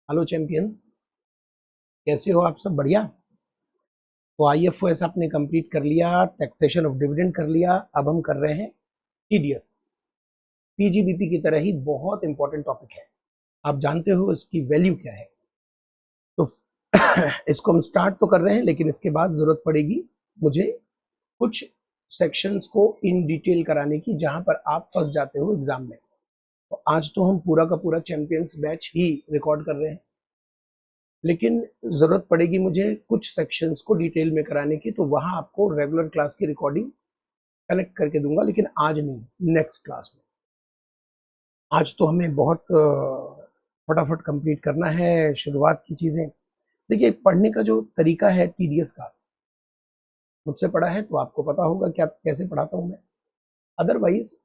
Hello champions, कैसे हो आप सब? बढ़िया। तो IFOS आपने कंप्लीट कर लिया, टैक्सेशन ऑफ डिविडेंड कर लिया, अब हम कर रहे हैं TDS। PGBP की तरह ही बहुत इंपॉर्टेंट टॉपिक है। आप जानते हो इसकी वैल्यू क्या है। तो इसको हम स्टार्ट तो कर रहे हैं, लेकिन इसके बाद जरूरत पड़ेगी मुझे कुछ सेक्शंस को इन डिटेल कराने की, जहां पर आप फंस जाते हो एग्जाम में। तो आज तो हम पूरा का पूरा चैंपियंस बैच ही रिकॉर्ड कर रहे हैं, लेकिन जरूरत पड़ेगी मुझे कुछ सेक्शंस को डिटेल में कराने की, तो वहां आपको रेगुलर क्लास की रिकॉर्डिंग कनेक्ट करके दूंगा, लेकिन आज नहीं, नेक्स्ट क्लास में। आज तो हमें बहुत फटाफट कंप्लीट करना है शुरुआत की चीजें। देखिए, पढ़ने का जो तरीका है TDS का, मुझसे पढ़ा है तो आपको पता होगा क्या कैसे पढ़ाता हूं मैं। अदरवाइज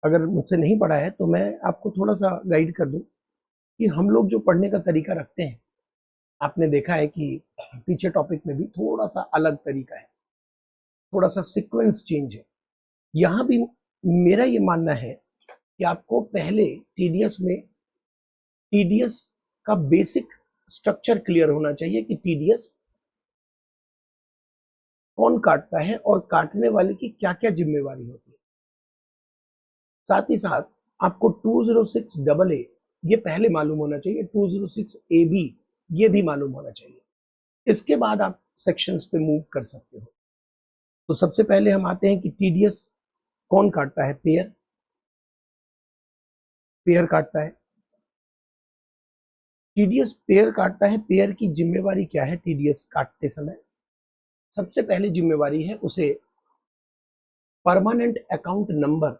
अगर मुझसे नहीं पढ़ा है तो मैं आपको थोड़ा सा गाइड कर दूं कि हम लोग जो पढ़ने का तरीका रखते हैं, आपने देखा है कि पीछे टॉपिक में भी थोड़ा सा अलग तरीका है, थोड़ा सा सीक्वेंस चेंज है। यहां भी मेरा ये मानना है कि आपको पहले टीडीएस का बेसिक स्ट्रक्चर क्लियर होना चाहिए कि टीडीएस कौन काटता है और काटने वाले की क्या क्या जिम्मेवारी होती है। साथ ही साथ आपको 206AA ये पहले मालूम होना चाहिए, 206AB ये भी मालूम होना चाहिए। इसके बाद आप सेक्शंस पे मूव कर सकते हो। तो सबसे पहले हम आते हैं कि टीडीएस कौन काटता है। पेयर काटता है। टीडीएस पेयर काटता है। पेयर की जिम्मेवारी क्या है टीडीएस काटते समय? सबसे पहली जिम्मेवारी है उसे परमानेंट अकाउंट नंबर,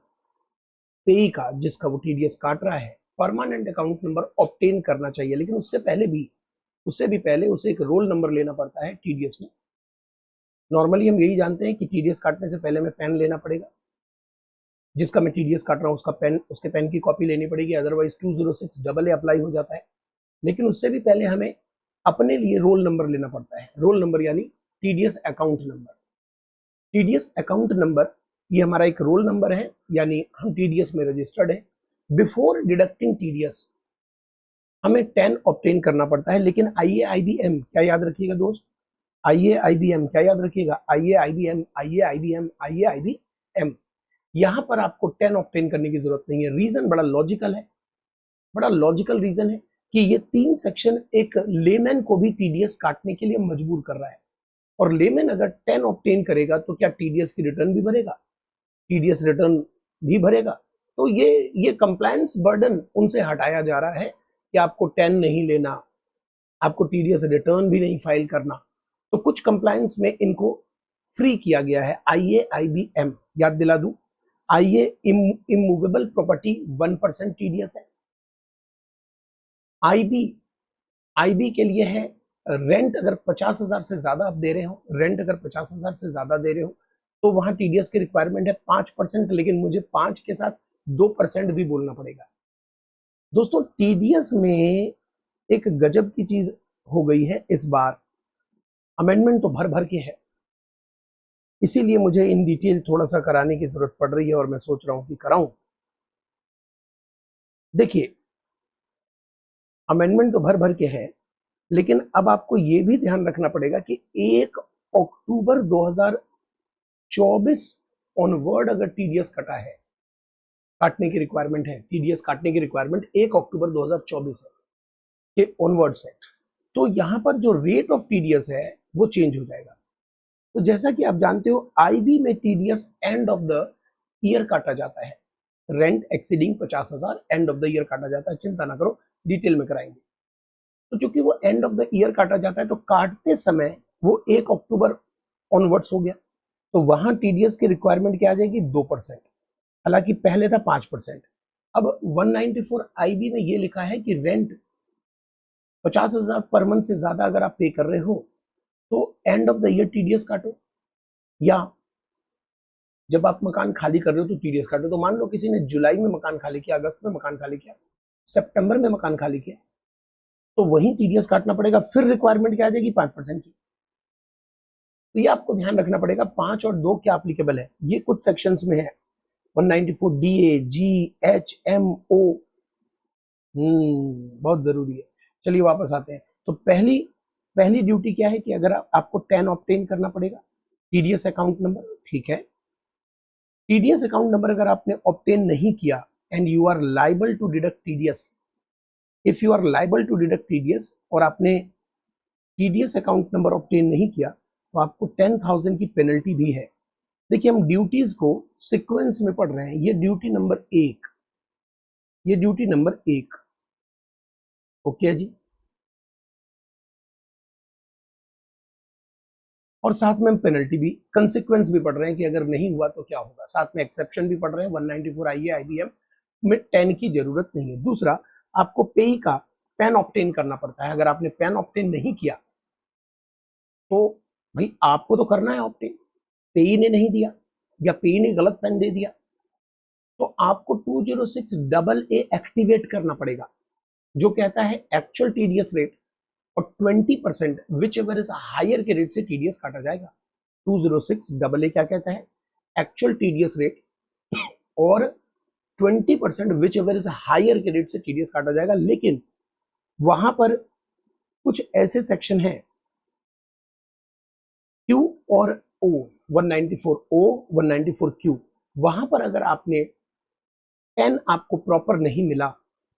पेई का जिसका वो टीडीएस काट रहा है, परमानेंट अकाउंट नंबर ऑब्टेन करना चाहिए। लेकिन उससे भी पहले उसे एक रोल नंबर लेना पड़ता है टीडीएस में। नॉर्मली हम यही जानते हैं कि टीडीएस काटने से पहले हमें पेन लेना पड़ेगा, जिसका मैं टीडीएस काट रहा हूं उसका पेन, उसके पेन की कॉपी लेनी पड़ेगी, अदरवाइज 206AA अप्लाई हो जाता है। लेकिन उससे भी पहले हमें अपने लिए रोल नंबर लेना पड़ता है। रोल नंबर यानी TDS account number. TDS account number ये हमारा एक रोल नंबर है, यानी हम टीडीएस में रजिस्टर्ड है। बिफोर डिडक्टिंग टीडीएस हमें 10 ऑब्टेन करना पड़ता है। लेकिन IAIBM क्या याद रखिएगा दोस्त, IAIBM क्या याद रखिएगा, IAIBM यहां पर आपको 10 ऑब्टेन करने की जरूरत नहीं है। रीजन बड़ा लॉजिकल है, बड़ा लॉजिकल रीजन है कि ये 3 सेक्शन एक लेमैन को भी टीडीएस काटने के लिए मजबूर कर रहा है। और लेमैन अगर 10 ऑब्टेन करेगा तो क्या टीडीएस की रिटर्न भी भरेगा? टीडीएस रिटर्न भी भरेगा। तो ये कंप्लायंस बर्डन उनसे हटाया जा रहा है कि आपको 10 नहीं लेना, आपको टीडीएस रिटर्न भी नहीं फाइल करना। तो कुछ कंप्लायंस में इनको फ्री किया गया है। IAIBM याद दिला दूं, IA इमूवेबल प्रॉपर्टी 1% टीडीएस है। IB के लिए है रेंट अगर 50,000 से ज्यादा आप दे रहे हो, रेंट अगर 50,000 से ज्यादा दे रहे हो तो वहां टीडीएस की रिक्वायरमेंट है 5%, लेकिन मुझे 5 के साथ 2% भी बोलना पड़ेगा। दोस्तों, टीडीएस में एक गजब की चीज हो गई है इस बार, अमेंडमेंट तो भर भर के है, इसीलिए मुझे इन डिटेल थोड़ा सा कराने की जरूरत पड़ रही है और मैं सोच रहा हूं कि कराऊं। देखिए, अमेंडमेंट तो भर भर के है, लेकिन अब आपको यह भी ध्यान रखना पड़ेगा कि 1 अक्टूबर 2024 ऑनवर्ड अगर टीडीएस कटा है, काटने की रिक्वायरमेंट है, टीडीएस काटने की रिक्वायरमेंट 1 अक्टूबर 2024 है के ऑनवर्ड से, तो यहां पर जो रेट ऑफ टीडीएस है वो चेंज हो जाएगा। तो जैसा कि आप जानते हो, आईबी में TDS end of the year काटा जाता है। Rent exceeding 50,000 end of the year काटा जाता है। चिंता ना करो, डिटेल में कराएंगे। तो चूंकि वो एंड ऑफ द ईयर काटा जाता है, तो काटते समय वो 1 अक्टूबर ऑनवर्ड्स हो गया, तो वहां टीडीएस की रिक्वायरमेंट क्या आ जाएगी? 2%। हालांकि पहले था 5%। अब 194 आईबी में ये लिखा है कि रेंट 50,000 पर मंथ से ज्यादा अगर आप पे कर रहे हो तो end of the year TDS काटो, या जब आप मकान खाली कर रहे हो तो टीडीएस काटो। तो मान लो किसी ने जुलाई में मकान खाली किया, अगस्त में मकान खाली किया, सितंबर में मकान खाली किया, तो वही टीडीएस काटना पड़ेगा। फिर रिक्वायरमेंट क्या आ जाएगी? 5% की। तो ये आपको ध्यान रखना पड़ेगा, 5 और 2 क्या एप्लीकेबल है, ये कुछ सेक्शंस में है। 194 DA, G, H, M, O बहुत जरूरी है। चलिए वापस आते हैं। तो पहली ड्यूटी क्या है कि अगर आपको 10 ऑब्टेन करना पड़ेगा, टीडीएस अकाउंट नंबर, ठीक है। टीडीएस अकाउंट नंबर अगर आपने ऑब्टेन नहीं किया and you are liable to deduct TDS, if you are liable to deduct TDS और आपने टीडीएस अकाउंट नंबर ऑब्टेन नहीं किया तो आपको 10,000 की पेनल्टी भी है। देखिए हम ड्यूटीज को सीक्वेंस में पढ़ रहे हैं। ये ड्यूटी नंबर 1, ये ड्यूटी नंबर 1, ओके जी। और साथ में हम पेनल्टी भी, कंसिक्वेंस भी पढ़ रहे हैं कि अगर नहीं हुआ तो क्या होगा। साथ में एक्सेप्शन भी पढ़ रहे हैं। 194 आईए आईबीएम में 10 की जरूरत नहीं है। दूसरा, आपको पेई का पेन ऑब्टेन करना पड़ता है। अगर आपने पेन ऑब्टेन नहीं किया तो भाई आपको तो करना है ऑब्टेन, पेई ने नहीं दिया या पेई ने गलत पेन दे दिया तो आपको 206AA एक्टिवेट करना पड़ेगा, जो कहता है एक्चुअल टीडीएस रेट और 20% विच एवर इज हायर के रेट से टीडीएस काटा जाएगा। 206AA क्या कहता है? एक्चुअल टीडीएस रेट और 20% विच एवर इज हायर के रेट से टीडीएस काटा जाएगा। लेकिन वहां पर कुछ ऐसे सेक्शन हैं क्यू और ओ, 194O 194Q, वहां पर अगर आपने पेन आपको प्रॉपर नहीं मिला,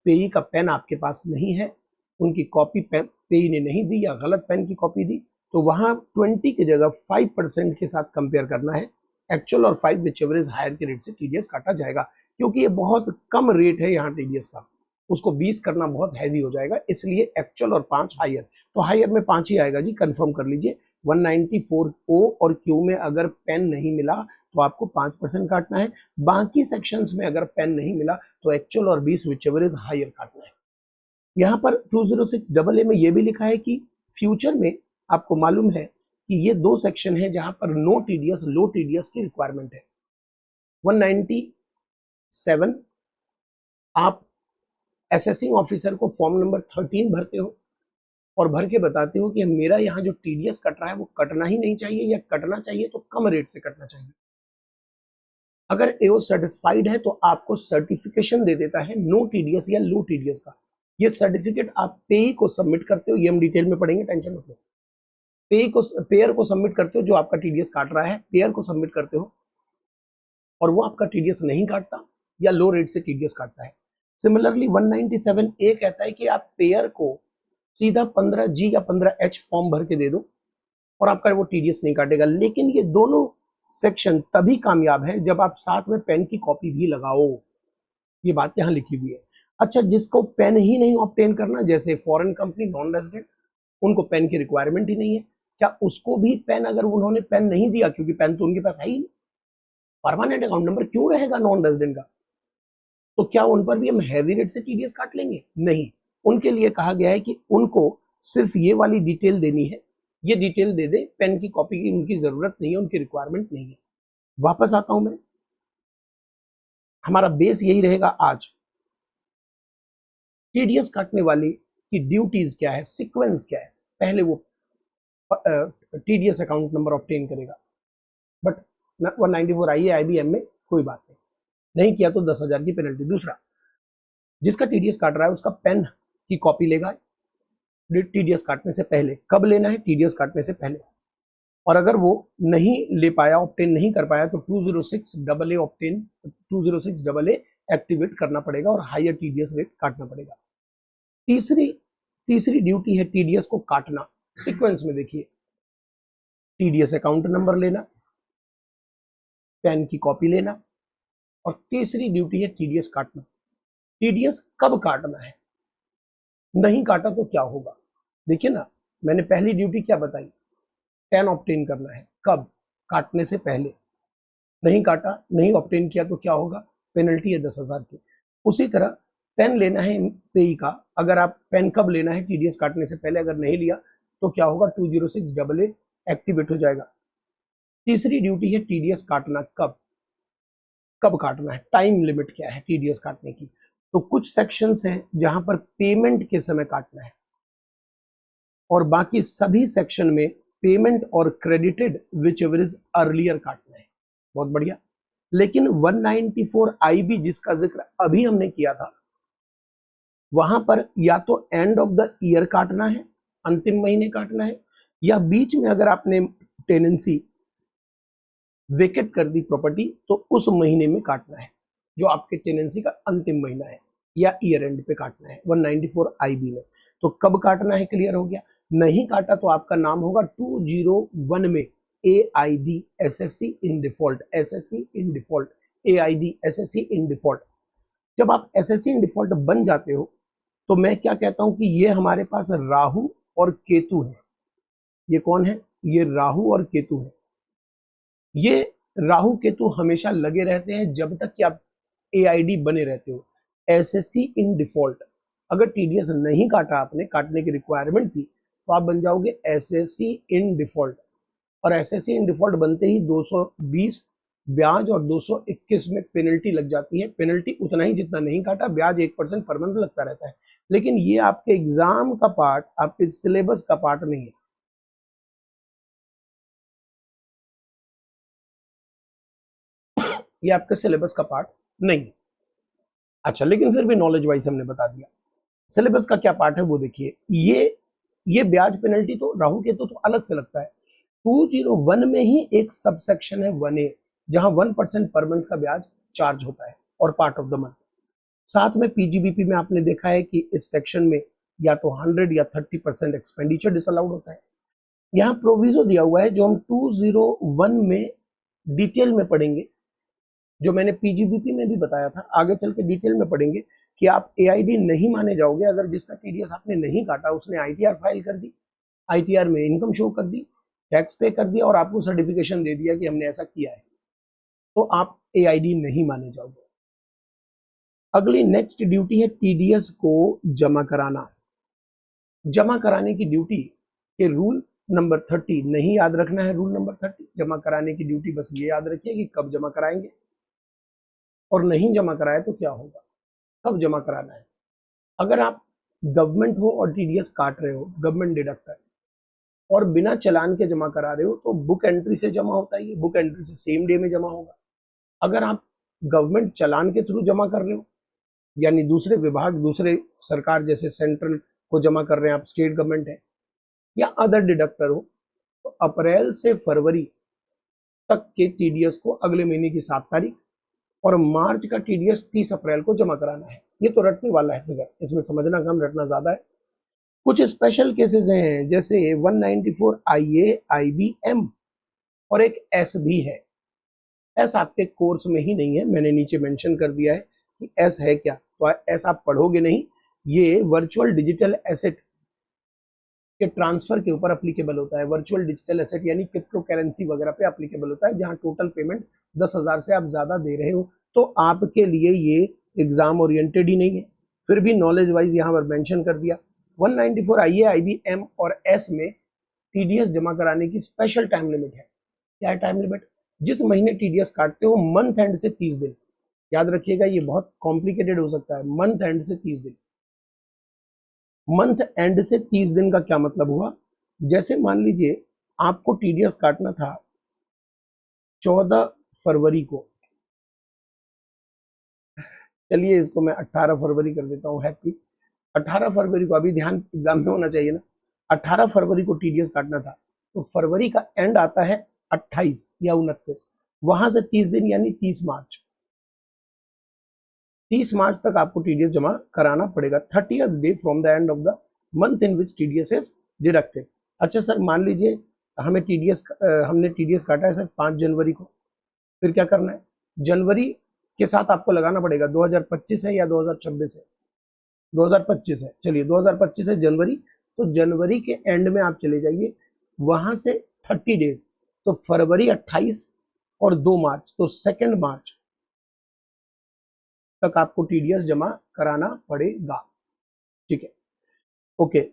पेई का पेन आपके पास नहीं है, उनकी कॉपी पेई ने नहीं दी या गलत पेन की कॉपी दी, तो वहां 20 की जगह 5% के साथ कंपेयर करना है। एक्चुअल और 5 विच एवर इज हायर के रेट से टीडीएस काटा जाएगा। क्योंकि ये बहुत कम रेट है यहाँ टीडीएस का, उसको 20 करना बहुत हैवी हो जाएगा, इसलिए एक्चुअल और 5 हायर। तो हायर में 5 ही आएगा जी, कंफर्म कर लीजिए। 194O और Q में अगर पेन नहीं मिला तो आपको 5% काटना है। बाकी सेक्शंस में अगर पेन नहीं मिला तो एक्चुअल और 20 विच एवर इज हायर काटना है। यहाँ पर 206AA में यह भी लिखा है कि फ्यूचर में आपको मालूम है कि ये 2 सेक्शन है जहां पर नो टीडीएस, लो टीडीएस की रिक्वायरमेंट है। 197 आप असेसिंग ऑफिसर को फॉर्म नंबर 13 भरते हो और भर के बताते हो कि मेरा यहाँ जो टीडीएस कट रहा है वो कटना ही नहीं चाहिए, या कटना चाहिए तो कम रेट से कटना चाहिए। अगर एओ सेटिस्फाइड है तो आपको सर्टिफिकेशन दे देता है नो टीडीएस या लो टीडीएस का। ये सर्टिफिकेट आप पेई को सबमिट करते हो, ये हम डिटेल में पढ़ेंगे, टेंशन मत लो। पेयर को सबमिट करते हो जो आपका टीडीएस काट रहा है, पेयर को सबमिट करते हो और वो आपका टीडीएस नहीं काटता या लो रेट से टीडीएस काटता है। सिमिलरली 197A कहता है कि आप पेयर को सीधा 15G या 15H फॉर्म भर के दे दो और आपका वो टीडीएस नहीं काटेगा। लेकिन ये दोनों सेक्शन तभी कामयाब है जब आप साथ में पेन की कॉपी भी लगाओ। ये बात यहाँ लिखी हुई है। अच्छा, जिसको पेन ही नहीं ऑब्टेन करना, जैसे फॉरेन कंपनी, नॉन रेजिडेंट, उनको पेन की रिक्वायरमेंट ही नहीं है, क्या उसको भी पेन, अगर उन्होंने पेन नहीं दिया, क्योंकि पेन तो उनके पास है ही नहीं, परमानेंट अकाउंट नंबर क्यों रहेगा नॉन रेजिडेंट का, तो क्या उन पर भी हम हैवी रेट से टीडीएस काट लेंगे? नहीं, उनके लिए कहा गया है कि उनको सिर्फ ये वाली डिटेल देनी है, ये डिटेल दे दे, पेन की कॉपी की उनकी जरूरत नहीं है, उनकी रिक्वायरमेंट नहीं है। वापस आता हूं मैं, हमारा बेस यही रहेगा आज। टीडीएस काटने वाले की ड्यूटीज क्या है, सीक्वेंस क्या है। पहले वो टीडीएस अकाउंट नंबर ऑब्टेन करेगा, बट 194 आईए आईबीएम में कोई बात नहीं किया तो 10,000 की पेनल्टी। दूसरा, जिसका टीडीएस काट रहा है उसका पेन की कॉपी लेगा टीडीएस काटने से पहले। कब लेना है? टीडीएस काटने से पहले। और अगर वो नहीं ले पाया, ऑब्टेन नहीं कर पाया, तो 206AA एक्टिवेट करना पड़ेगा और हायर टीडीएस रेट काटना पड़ेगा। तीसरी ड्यूटी है टीडीएस को काटना। सीक्वेंस में देखिए, टीडीएस अकाउंट नंबर लेना, पेन की कॉपी लेना, और तीसरी ड्यूटी है टीडीएस काटना। टीडीएस कब काटना है? नहीं काटा तो क्या होगा? देखिए ना, मैंने पहली ड्यूटी क्या बताई, 10 ऑब्टेन करना है। कब? काटने से पहले। नहीं काटा, नहीं ऑब्टेन किया तो क्या होगा? पेनल्टी है 10,000 की। उसी तरह पेन लेना है पेई का, अगर आप पेन कब लेना है? टीडीएस काटने से पहले। अगर नहीं लिया तो क्या होगा? 206AA एक्टिवेट हो जाएगा। तीसरी ड्यूटी है टीडीएस काटना। कब काटना है? टाइम लिमिट क्या है टीडीएस काटने की? तो कुछ सेक्शंस हैं जहां पर पेमेंट के समय काटना है और बाकी सभी सेक्शन में पेमेंट और credited which ever is earlier काटना है। बहुत बढ़िया। लेकिन 194 आईबी जिसका जिक्र अभी हमने किया था, वहां पर या तो एंड ऑफ द ईयर काटना है, अंतिम महीने काटना है, या बीच में अगर आपने टेनेंसी वेकेट कर दी प्रॉपर्टी तो उस महीने में काटना है, जो आपके टेनेंसी का अंतिम महीना है, या ईयर एंड पे काटना है 194 IB में। तो कब काटना है क्लियर हो गया। नहीं काटा तो आपका नाम होगा 201 में AID SSC in default, SSC in default, AID SSC in default. जब आप SSC इन डिफॉल्ट बन जाते हो तो मैं क्या कहता हूं कि ये हमारे पास राहु और केतु है। ये कौन है? ये राहु और केतु है। ये राहु केतु हमेशा लगे रहते हैं जब तक कि आप AID बने रहते हो। SSC इन डिफॉल्ट, अगर TDS नहीं काटा, आपने काटने की रिक्वायरमेंट थी, तो आप बन जाओगे SSC इन डिफॉल्ट। और SSC इन डिफॉल्ट बनते ही 220 ब्याज और 221 में पेनल्टी लग जाती है। पेनल्टी उतना ही जितना नहीं काटा, ब्याज 1% पर मंथ लगता रहता है। लेकिन ये आपके एग्जाम का पार्ट, आपके सिलेबस का पार्ट नहीं है। ये आपके सिलेबस का पार्ट नहीं है। अच्छा, लेकिन फिर भी नॉलेज वाइज हमने बता दिया। सिलेबस का क्या पार्ट है वो देखिए। ये ब्याज पेनल्टी तो राहु केतु तो अलग से लगता है। 201 में ही एक सबसेक्शन है 1A, जहां 1% पर मंथ का ब्याज चार्ज होता है और पार्ट ऑफ द मंथ। साथ में PGBP में आपने देखा है कि इस सेक्शन में या तो 100 या 30% एक्सपेंडिचर डिसअलाउड होता है। यहाँ प्रोविजो दिया हुआ है जो हम 201 में डिटेल में पढ़ेंगे, जो मैंने PGBP में भी बताया था। आगे चल के डिटेल में पढ़ेंगे कि आप AID नहीं माने जाओगे अगर जिसका TDS आपने नहीं काटा, उसने ITR फाइल कर दी, ITR में इनकम शो कर दी, टैक्स पे कर दिया और आपको सर्टिफिकेशन दे दिया कि हमने ऐसा किया है, तो आप AID नहीं माने जाओगे। अगली नेक्स्ट ड्यूटी है TDS को जमा कराना। जमा कराने की ड्यूटी के रूल नंबर 30 नहीं याद रखना है। रूल नंबर 30 जमा कराने की ड्यूटी बस ये याद रखिए कि कब जमा कराएंगे, और नहीं जमा कराए तो क्या होगा, कब जमा कराना है। अगर आप गवर्नमेंट हो और TDS काट रहे हो, गवर्नमेंट डिडक्टर, और बिना चलान के जमा करा रहे हो, तो बुक एंट्री से जमा होता है। ये बुक एंट्री से सेम डे में जमा होगा। अगर आप गवर्नमेंट चलान के थ्रू जमा कर रहे हो, यानी दूसरे विभाग, दूसरे सरकार जैसे सेंट्रल को जमा कर रहे हैं, आप स्टेट गवर्नमेंट है या अदर डिडक्टर हो, तो अप्रैल से फरवरी तक के TDS को अगले महीने की 7 तारीख और मार्च का TDS 30 अप्रैल को जमा कराना है। ये तो रटने वाला है फिगर, इसमें समझना कम रटना ज्यादा है। कुछ स्पेशल केसेस हैं जैसे 194 IA IB M और एक S भी है। S आपके कोर्स में ही नहीं है, मैंने नीचे मेंशन कर दिया है कि S है क्या, तो S आप पढ़ोगे नहीं। ये वर्चुअल डिजिटल एसेट के ट्रांसफर के ऊपर अप्लीकेबल होता है। वर्चुअल डिजिटल एसेट यानी क्रिप्टो करेंसी वगैरह पे अप्लीकेबल होता है, जहां टोटल पेमेंट 10,000 से आप ज्यादा दे रहे हो, तो आपके लिए ये एग्जाम ओरिएंटेड ही नहीं है। फिर भी नॉलेज वाइज यहाँ पर मेंशन कर दिया। 194 IA IB M और S में TDS जमा कराने की स्पेशल टाइम लिमिट है। क्या है टाइम लिमिट? जिस महीने TDS काटते हो मंथ एंड से 30 दिन। याद रखिएगा, ये बहुत कॉम्प्लिकेटेड हो सकता है। मंथ एंड से 30 दिन। मंथ एंड से 30 दिन का क्या मतलब हुआ? जैसे मान लीजिए आपको TDS काटना था 14 फरवरी को, चलिए इसको मैं 18 फरवरी कर देता हूँ। हैप्पी 18 फरवरी को, अभी ध्यान एग्जाम में होना चाहिए ना। 18 फरवरी को TDS काटना था, तो फरवरी का एंड आता है 28 या 29, वहां से 30 दिन यानी 30 मार्च। 30 मार्च तक आपको TDS जमा कराना पड़ेगा, 30th day from the end of the month in which TDS is deducted. अच्छा सर, मान लीजिए हमने TDS काटा है सर 5 जनवरी को, फिर क्या करना है? जनवरी के साथ आपको लगाना पड़ेगा 2025 है या 2026 है। 2025 है, चलिए 2025 है जनवरी, तो जनवरी के एंड में आप चले जाइए, वहां से 30 डेज, तो फरवरी 28 और 2 मार्च, तो 2 मार्च तक आपको TDS जमा कराना पड़ेगा। ठीक है, ओके।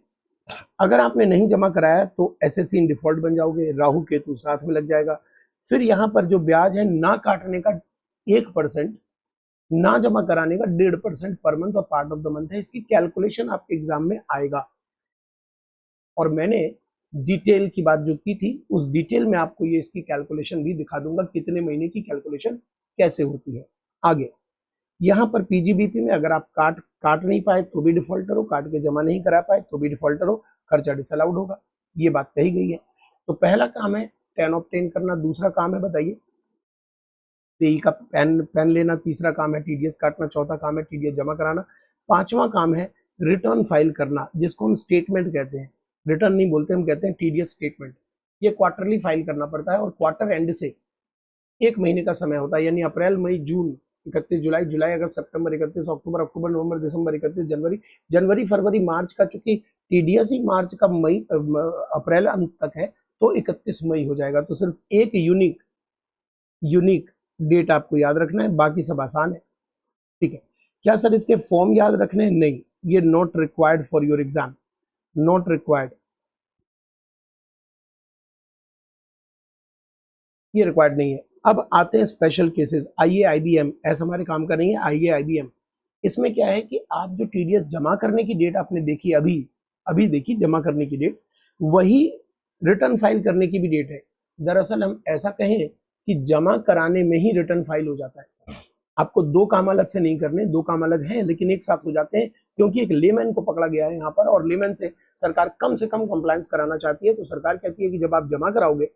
अगर आपने नहीं जमा कराया तो SSC इन डिफॉल्ट बन जाओगे, राहु केतु साथ में लग जाएगा। फिर यहाँ पर जो ब्याज है ना काटने का 1%, ना जमा कराने का 1.5% पर मंथ और पार्ट ऑफ द मंथ है। इसकी कैलकुलेशन आपके एग्जाम में आएगा, और मैंने डिटेल की बात जो की थी उस डिटेल में आपको ये इसकी कैलकुलेशन भी दिखा दूंगा, कितने महीने की कैलकुलेशन कैसे होती है। आगे यहाँ पर PGBP में अगर आप काट नहीं पाए तो भी डिफॉल्टर हो, काट के जमा नहीं करा पाए तो भी डिफॉल्टर हो, खर्चा डिसअलाउड होगा, ये बात कही गई है। तो पहला काम है टेन ऑब्टेन करना, दूसरा काम है बताइए पेई का पेन लेना, तीसरा काम है टीडीएस काटना, चौथा काम है टीडीएस जमा कराना, पांचवा काम है रिटर्न फाइल करना, जिसको हम स्टेटमेंट कहते हैं, रिटर्न नहीं बोलते, हम कहते हैं टीडीएस स्टेटमेंट। ये क्वार्टरली फाइल करना पड़ता है और क्वार्टर एंड से एक महीने का समय होता है, यानी अप्रैल मई जून 31 जुलाई, जुलाई अगस्त सितंबर 31 अक्टूबर, अक्टूबर नवंबर दिसंबर 31 जनवरी, जनवरी फरवरी मार्च का, चूंकि टीडीएस ही मार्च का मई अप्रैल अंत तक है तो 31 मई हो जाएगा। तो सिर्फ एक यूनिक डेट आपको याद रखना है, बाकी सब आसान है, ठीक है। क्या सर इसके फॉर्म याद रखने हैं? नहीं, ये not required for your exam, not required, ये रिक्वायर्ड नहीं है। अब आते हैं स्पेशल केसेस, IAIBM, ऐसा हमारे काम का नहीं है IAIBM। इसमें क्या है कि आप जो टीडीएस जमा करने की डेट आपने देखी, अभी देखी जमा करने की डेट, वही रिटर्न फाइल करने की भी डेट है। दरअसल हम ऐसा कहें कि जमा कराने में ही रिटर्न फाइल हो जाता है। आपको दो काम अलग से नहीं करने, दो काम अलग हैं लेकिन एक साथ हो जाते हैं, क्योंकि एक लेमैन को पकड़ा गया है यहाँ पर और लेमैन से सरकार कम से कम कंप्लायंस कराना चाहती है। तो सरकार कहती है कि जब आप जमा कराओगे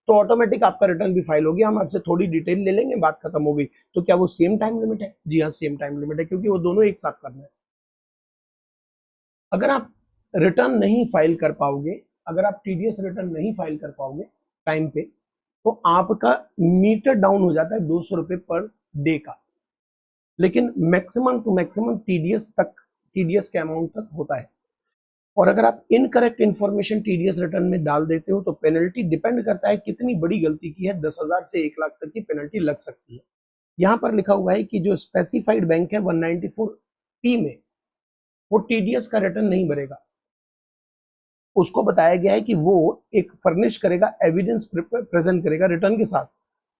तो ऑटोमेटिक आपका रिटर्न भी फाइल हो गया, हम आपसे थोड़ी डिटेल ले लेंगे, बात खत्म हो गई। तो क्या वो सेम टाइम लिमिट है? जी हाँ, सेम टाइम लिमिट है, क्योंकि वो दोनों एक साथ करना है। अगर आप रिटर्न नहीं फाइल कर पाओगे, अगर आप टीडीएस रिटर्न नहीं फाइल कर पाओगे टाइम पे, तो आपका मीटर डाउन हो जाता है 200 रुपए पर डे का, लेकिन मैक्सिमम टू मैक्सिमम टीडीएस के अमाउंट तक होता है। और अगर आप इनकरेक्ट इंफॉर्मेशन टीडीएस रिटर्न में डाल देते हो तो पेनल्टी डिपेंड करता है कितनी बड़ी गलती की है, 10,000 से 1 लाख तक की पेनल्टी लग सकती है। यहां पर लिखा हुआ है कि जो स्पेसिफाइड बैंक है 194P में, वो टीडीएस का रिटर्न नहीं भरेगा। उसको बताया गया है कि वो एक फर्निश करेगा, एविडेंस प्रेजेंट करेगा रिटर्न के साथ,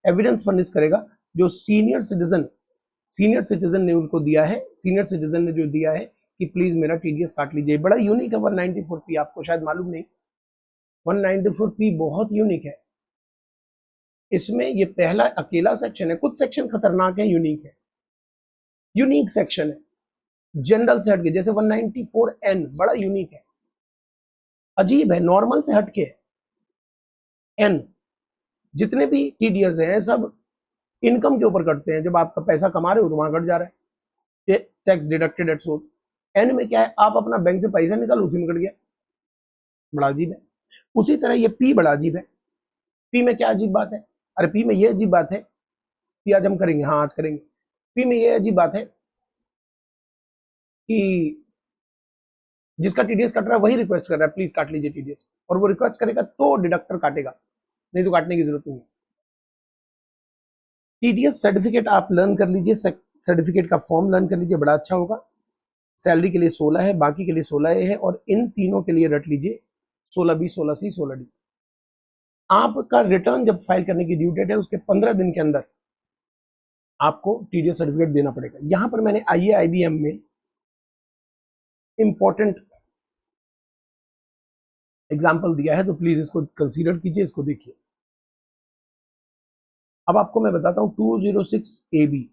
एविडेंस फर्निश करेगा जो सीनियर सिटीजन ने उनको दिया है, सीनियर सिटीजन ने जो दिया है कि प्लीज मेरा टीडीएस काट लीजिए। बड़ा यूनिक है 194P, आपको शायद मालूम नहीं, 194P बहुत यूनिक है। इसमें ये पहला अकेला सेक्शन है, कुछ सेक्शन खतरनाक है, यूनिक सेक्शन है, जनरल से हटके, जैसे 194N बड़ा यूनिक है, अजीब है, नॉर्मल से हटके है। एन, जितने भी टीडीएस हैं सब इनकम के ऊपर कटते हैं, जब आपका पैसा कमा रहे हो तो वहां कट जा रहा है, टैक्स डिडक्टेड एट सोर्स। एन में क्या है, आप अपना बैंक से पैसा निकालो उसी में कट गया, बड़ा अजीब है। उसी तरह ये पी बड़ा अजीब है। पी में क्या अजीब बात है? अरे पी में ये अजीब बात है कि आज हम करेंगे, हाँ आज करेंगे। पी में ये अजीब बात है कि जिसका टीडीएस कट रहा है वही रिक्वेस्ट कर रहा है प्लीज काट लीजिए टीडीएस, और वो रिक्वेस्ट करेगा तो डिडक्टर काटेगा, नहीं तो काटने की जरूरत नहीं है। टीडीएस सर्टिफिकेट आप लर्न कर लीजिए, सर्टिफिकेट का फॉर्म लर्न कर लीजिए, बड़ा अच्छा होगा। सैलरी के लिए 16 है, बाकी के लिए 16A है, और इन तीनों के लिए रट लीजिए 16B, 16C, 16D। आपका रिटर्न जब फाइल करने की ड्यू डेट है उसके 15 दिन के अंदर आपको टीडीएस सर्टिफिकेट देना पड़ेगा। यहां पर मैंने IAIBM में इंपॉर्टेंट एग्जाम्पल दिया है, तो प्लीज इसको कंसीडर कीजिए, इसको देखिए। अब आपको मैं बताता हूं 206AB,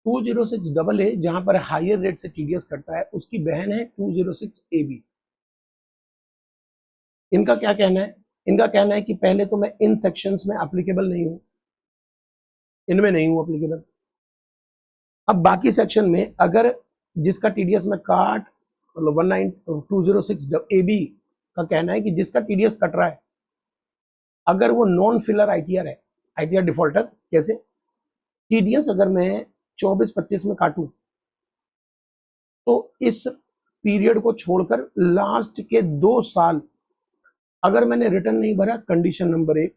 206AA जहां पर हायर रेट से टीडीएस कटता है, उसकी बहन है 206AB। इनका क्या कहना है? इनका कहना है कि पहले तो मैं इन सेक्शंस में एप्लीकेबल नहीं हूं, इनमें नहीं हूं एप्लीकेबल। अब बाकी सेक्शन में अगर जिसका टीडीएस में काट, मतलब 206AB का कहना है कि जिसका टीडीएस कट रहा है, अगर वो नॉन फिलर आईटीआर है, आईटीआर डिफॉल्टर, कैसे? टीडीएस अगर मैं 24-25 में काटूं तो इस पीरियड को छोड़कर लास्ट के 2 साल अगर मैंने रिटर्न नहीं भरा, कंडीशन नंबर 1,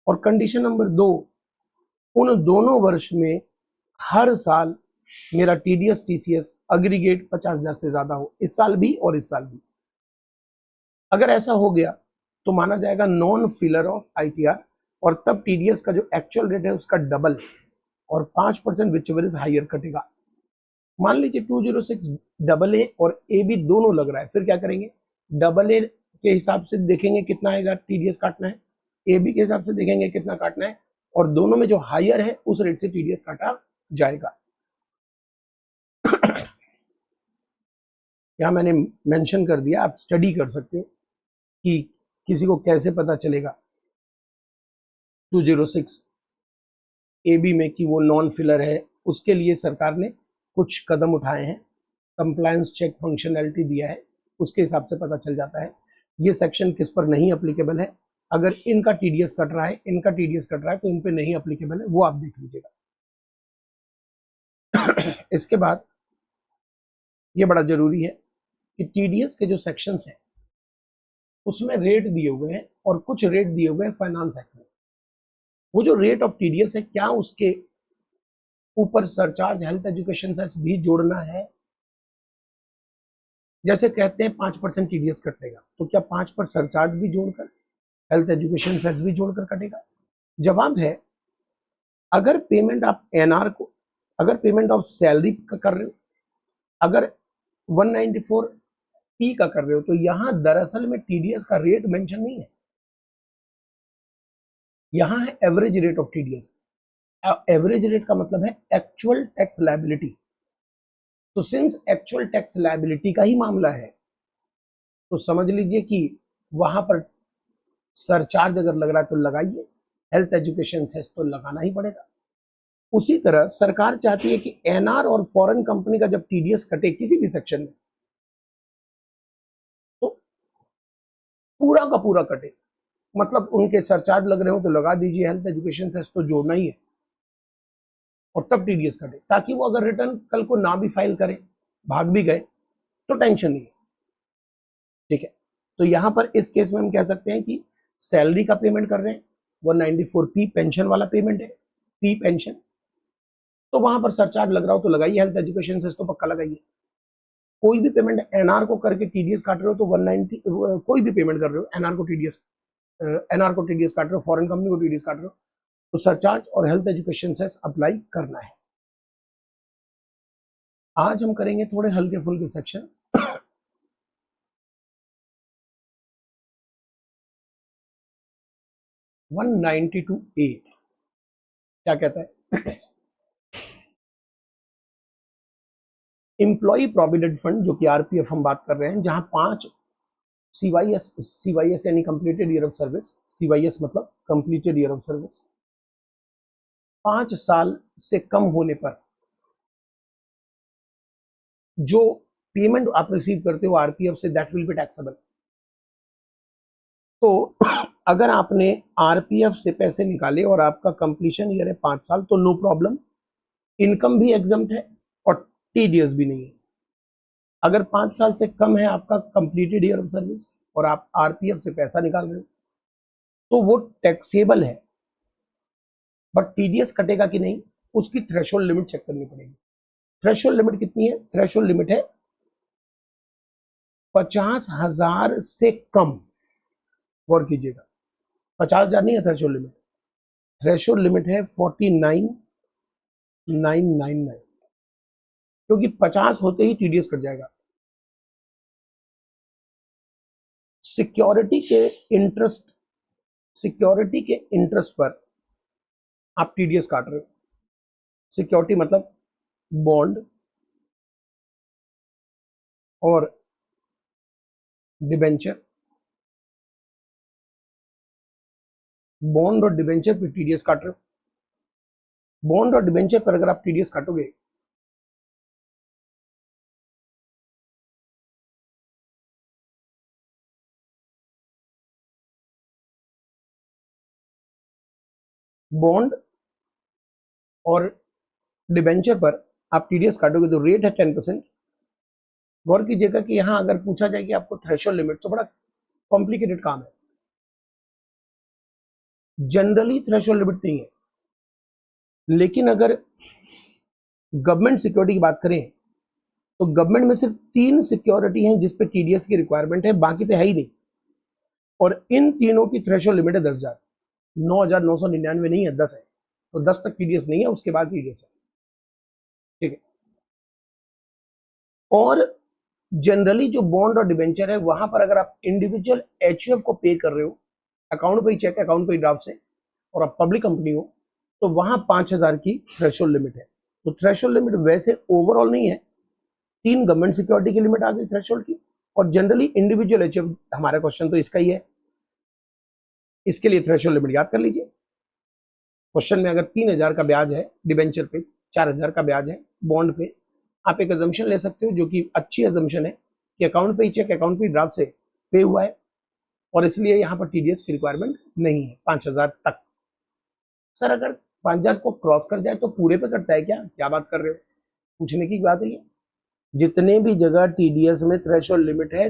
और कंडीशन नंबर 2, उन दोनों वर्ष में हर साल मेरा टीडीएस टीसीएस अग्रीगेट 50,000 से ज्यादा हो, इस साल भी और इस साल भी। अगर ऐसा हो गया तो माना जाएगा नॉन फिलर ऑफ आईटीआर, और तब टीडीएस का जो एक्चुअल रेट है उसका डबल और 5% विचएवर इज हायर कटेगा। मान लीजिए 206AA और AB दोनों लग रहा है, फिर क्या करेंगे? AA के हिसाब से देखेंगे कितना आएगा टीडीएस काटना है, AB के हिसाब से देखेंगे कितना काटना है, और दोनों में जो हायर है उस रेट से टीडीएस काटा जाएगा। यहां मैंने मेंशन कर दिया, आप स्टडी कर सकते हो कि किसी को कैसे पता चलेगा 206 AB में कि वो नॉन फिलर है। उसके लिए सरकार ने कुछ कदम उठाए हैं, कंप्लायंस चेक फंक्शनैलिटी दिया है, उसके हिसाब से पता चल जाता है ये सेक्शन किस पर नहीं अप्लीकेबल है। अगर इनका टीडीएस कट रहा है, इनका टीडीएस कट रहा है, तो इन पे नहीं अप्लीकेबल है, वो आप देख लीजिएगा। इसके बाद ये बड़ा जरूरी है कि टीडीएस के जो सेक्शंस हैं उसमें रेट दिए हुए हैं और कुछ रेट दिए हुए हैं फाइनेंस एक्ट में। वो जो रेट ऑफ टीडीएस है, क्या उसके ऊपर सरचार्ज हेल्थ एजुकेशन सेस भी जोड़ना है? जैसे कहते हैं 5% टीडीएस कटेगा, तो क्या 5 पर सरचार्ज भी जोड़कर हेल्थ एजुकेशन सेस भी जोड़कर कटेगा? जवाब है, अगर पेमेंट आप एनआर को, अगर पेमेंट ऑफ सैलरी का कर रहे हो, अगर 194P का कर रहे हो, तो यहां दरअसल में टीडीएस का रेट मेंशन नहीं है, यहां है average rate of TDS. Average rate का मतलब है एक्चुअल टैक्स लायबिलिटी। तो सिंस एक्चुअल टैक्स लायबिलिटी का ही मामला है, तो समझ लीजिए कि वहां पर सरचार्ज अगर लग रहा है तो लगाइए, हेल्थ एजुकेशन सेस तो लगाना ही पड़ेगा। उसी तरह सरकार चाहती है कि एनआर और फॉरेन कंपनी का जब टीडीएस कटे किसी भी सेक्शन में, तो पूरा का पूरा कटे। मतलब उनके सरचार्ज लग रहे हो तो लगा दीजिए, हेल्थ एजुकेशन सेस तो जोड़ना ही है, और तब टीडीएस कटे, ताकि वो अगर रिटर्न कल को ना भी फाइल करें, भाग भी गए, तो टेंशन नहीं है। ठीक है, तो यहां पर इस केस में हम कह सकते हैं कि सैलरी का पेमेंट कर रहे हैं, 194P पेंशन वाला पेमेंट है, पी पेंशन, तो वहां पर सरचार्ज लग रहा हो तो लगाइए, हेल्थ एजुकेशन सेस तो पक्का लगाइए। कोई भी पेमेंट एनआर को करके टीडीएस काट रहे हो तो 190, कोई भी पेमेंट कर रहे हो एनआर को टीडीएस काट रहे हो, फॉरेन कंपनी को टीडीएस काट रहे हो, तो सरचार्ज और हेल्थ एजुकेशन सेस अप्लाई करना है। आज हम करेंगे थोड़े हल्के फुल्के सेक्शन। 192A क्या कहता है? एम्प्लॉय प्रोविडेंट फंड, जो कि आरपीएफ हम बात कर रहे हैं, जहां 5 सीवाईएस यानी कंप्लीटेड ईयर ऑफ सर्विस, सीवाईएस मतलब कंप्लीटेड ईयर ऑफ सर्विस, 5 साल से कम होने पर जो पेमेंट आप रिसीव करते हो आरपीएफ से, दैट विल बी टैक्सेबल। तो अगर आपने आरपीएफ से पैसे निकाले और आपका कंप्लीशन ईयर है 5 साल, तो नो प्रॉब्लम, इनकम भी एग्जम्प्ट है और टीडीएस भी नहीं है। अगर 5 साल से कम है आपका कंप्लीटेड ईयर ऑफ सर्विस और आप आरपीएफ से पैसा निकाल रहे हो, तो वो टैक्सेबल है, बट टीडीएस कटेगा कि नहीं उसकी थ्रेशोल्ड लिमिट चेक करनी पड़ेगी। थ्रेशोल्ड लिमिट कितनी है? थ्रेशोल्ड लिमिट है 50,000 से कम। गौर कीजिएगा, 50,000 नहीं है थ्रेशोल्ड लिमिट, थ्रेशोल्ड लिमिट है 49,999, क्योंकि 50 होते ही टीडीएस कट जाएगा। सिक्योरिटी के इंटरेस्ट पर आप टीडीएस काट रहे हो। सिक्योरिटी मतलब बॉन्ड और डिबेंचर, बॉन्ड और डिबेंचर पे टीडीएस काट रहे हो। बॉन्ड और डिबेंचर पर अगर आप टीडीएस काटोगे, बॉन्ड और डिबेंचर पर आप टीडीएस काटोगे तो रेट है 10%। गौर कीजिएगा कि यहां अगर पूछा जाए कि आपको थ्रेशोल्ड लिमिट, तो बड़ा कॉम्प्लिकेटेड काम है। जनरली थ्रेशोल्ड लिमिट नहीं है, लेकिन अगर गवर्नमेंट सिक्योरिटी की बात करें तो गवर्नमेंट में सिर्फ 3 सिक्योरिटी हैं जिस पे टीडीएस की रिक्वायरमेंट है, बाकी पे है ही नहीं। और इन तीनों की थ्रेशोल्ड लिमिट है 10,000, 9,999 नहीं है, 10 है, तो 10 तक टीडीएस नहीं है, उसके बाद टीडीएस है। ठीक है, और जनरली जो बॉन्ड और डिबेंचर है वहां पर अगर आप इंडिविजुअल एचयूएफ को पे कर रहे हो, अकाउंट पे ही चेक, अकाउंट पे ही ड्राफ्ट से, और आप पब्लिक कंपनी हो, तो वहां 5,000 की थ्रेशोल्ड लिमिट है। तो थ्रेशोल्ड लिमिट वैसे ओवरऑल नहीं है, 3 गवर्नमेंट सिक्योरिटी की लिमिट आ गई थ्रेशोल्ड की, और जनरली इंडिविजुअल एचएफ, हमारा क्वेश्चन तो इसका ही है, इसके लिए थ्रेशोल्ड लिमिट याद कर लीजिए। क्वेश्चन में अगर 3,000 का ब्याज है डिबेंचर पे, 4,000 का ब्याज है बॉन्ड पे, आप एक अजम्पशन ले सकते हो जो कि अच्छी अजम्पशन है कि अकाउंट पे ही चेक, अकाउंट पे ड्राफ्ट से पे हुआ है, और इसलिए यहाँ पर टीडीएस की रिक्वायरमेंट नहीं है 5,000 तक। सर अगर 5,000 को क्रॉस कर जाए तो पूरे पे कटता है क्या? क्या बात कर रहे हो, पूछने की बात है ये। जितने भी जगह टीडीएस में थ्रेशोल्ड लिमिट है,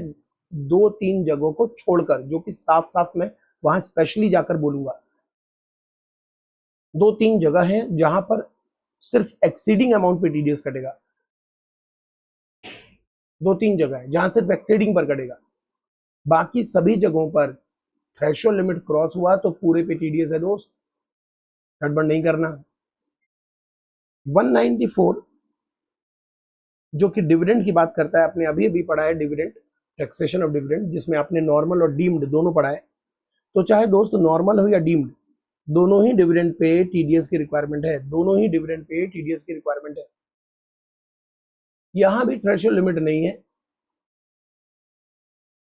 2-3 जगहों को छोड़कर, जो कि साफ साफ मैं वहां स्पेशली जाकर बोलूंगा, 2-3 जगह है जहां पर सिर्फ एक्सीडिंग अमाउंट पे टीडीएस कटेगा, 2-3 जगह है जहां सिर्फ एक्सीडिंग पर कटेगा, बाकी सभी जगहों पर थ्रेशोल्ड लिमिट क्रॉस हुआ तो पूरे पे टीडीएस है दोस्त, गड़बड़ नहीं करना। 194 जो कि डिविडेंड की बात करता है, आपने अभी अभी पढ़ा है डिविडेंड, टैक्सेशन ऑफ डिविडेंड, जिसमें आपने नॉर्मल और डीम्ड दोनों पढ़ा है। तो चाहे दोस्त नॉर्मल हो या डीम्ड, दोनों ही डिविडेंड पे टीडीएस की रिक्वायरमेंट है, दोनों ही डिविडेंड पे टीडीएस की रिक्वायरमेंट है। यहां भी थ्रेशोल्ड लिमिट नहीं है।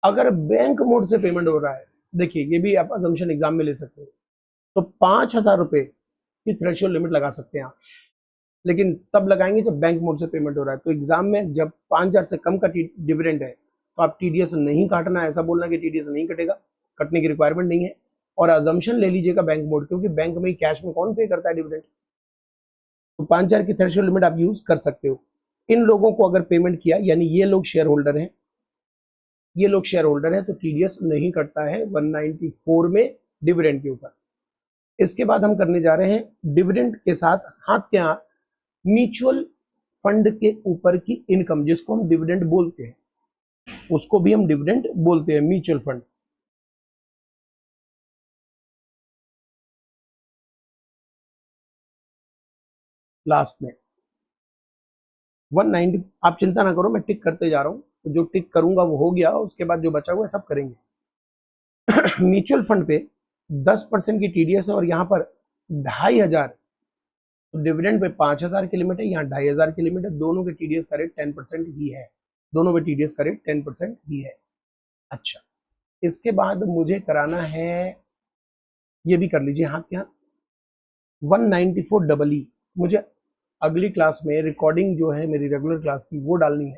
अगर बैंक मोड से पेमेंट हो रहा है, देखिए ये भी आप असम्पशन एग्जाम में ले सकते हो, तो 5,000 रुपए की थ्रेशोल्ड लिमिट लगा सकते हैं आप, लेकिन तब लगाएंगे जब बैंक मोड से पेमेंट हो रहा है। तो एग्जाम में जब 5,000 से कम का डिविडेंड है तो आप टीडीएस नहीं काटना, ऐसा बोलना कि टीडीएस नहीं कटेगा, कटने की रिक्वायरमेंट नहीं है। और अजम्पशन ले लीजिएगा बैंक मोड, क्योंकि बैंक में कैश में कौन पे करता है डिविडेंड, तो 5,000 की थ्रेशोल्ड लिमिट आप यूज कर सकते हो। इन लोगों को अगर पेमेंट किया, यानी ये लोग शेयर होल्डर हैं, ये लोग शेयर होल्डर हैं, तो टीडीएस नहीं कटता है 194 में डिविडेंड के ऊपर। इसके बाद हम करने जा रहे हैं डिविडेंड के साथ हाथ के हाथ म्यूचुअल फंड के ऊपर की इनकम, जिसको हम डिविडेंड बोलते हैं, उसको भी हम डिविडेंड बोलते हैं, म्यूचुअल फंड। लास्ट में 190, आप चिंता ना करो, मैं टिक करते जा रहा हूं, तो जो टिक करूंगा वो हो गया, उसके बाद जो बचा हुआ है सब करेंगे। म्यूचुअल फंड पे 10% की टीडीएस है, और यहाँ पर 2,500, तो डिविडेंड पे 5,000 की लिमिट है, यहाँ 2,500 की लिमिट है, दोनों के टीडीएस का रेट 10% ही है, दोनों पे टीडीएस का रेट 10% ही है। अच्छा, इसके बाद मुझे कराना है, ये भी कर लीजिए हाथ के हाथ, 194 डबल ई। मुझे अगली क्लास में रिकॉर्डिंग जो है मेरी रेगुलर क्लास की वो डालनी है,